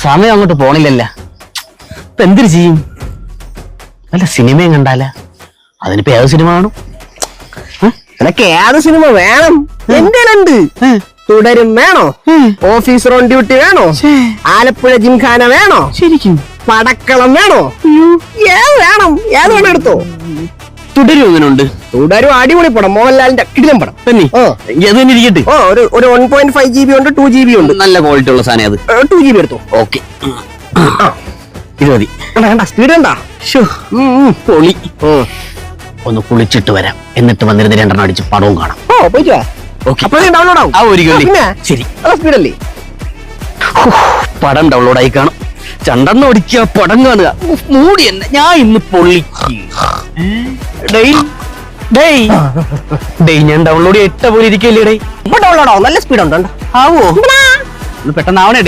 സമയം അങ്ങോട്ട് പോണില്ലല്ല. ഇപ്പൊ എന്തിനു ചെയ്യും? വല്ല സിനിമയും കണ്ടാല? അതിനിപ്പോ ഏത് സിനിമ കാണും? നിനക്ക് ഏത് സിനിമ വേണം? എന്തേലുണ്ട്. തുടരും വേണോ? ഓഫീസർ ഓൺ ഡ്യൂട്ടി വേണോ? ആലപ്പുഴ ജിംഖാന വേണോ? ശരിക്കും പടക്കളം വേണോ? ഏത് വേണം? ഏത് വേണം എടുത്തോ. തുടരും എങ്ങനെയുണ്ട്? തുടരും അടിപൊളി പടം, മോഹൻലാലിന്റെ കിടിലം പടം. തന്നെ അത് തന്നെ ഇരിക്കട്ടെ. ഒരു 1.5 GB ഉണ്ട്, 2 GB ഉണ്ട്. നല്ല ക്വാളിറ്റി ഉള്ള സാധനം അത്. 2 GB എടുത്തോ. ഓക്കെ, ഇത് മതി. സ്പീഡ് ഉണ്ടാ പൊളി. ഒന്ന് കുളിച്ചിട്ട് വരാം, എന്നിട്ട് വന്നിരുന്ന് 2 അടിച്ച് പടവും കാണാം. പോയിട്ടോ. ഡൗൺലോഡ് ആവും. ശരി, സ്പീഡല്ലേ. പടം ഡൗൺലോഡ് ആയി കാണും. ചണ്ടെന്ന് ഓടിക്കുക, പടം കാണുക. മൂടി എന്നെ ഞാൻ ഇന്ന് പൊള്ളിക്ക്. ഞാൻ ഡൗൺലോഡ് ചെയ്തിട്ട പോലെ ഇരിക്കല്ലേ. ഡൗൺലോഡ് ആവും. നല്ല സ്പീഡ് ഉണ്ട്. ആവോ? പെട്ടെന്ന് ആവണേ.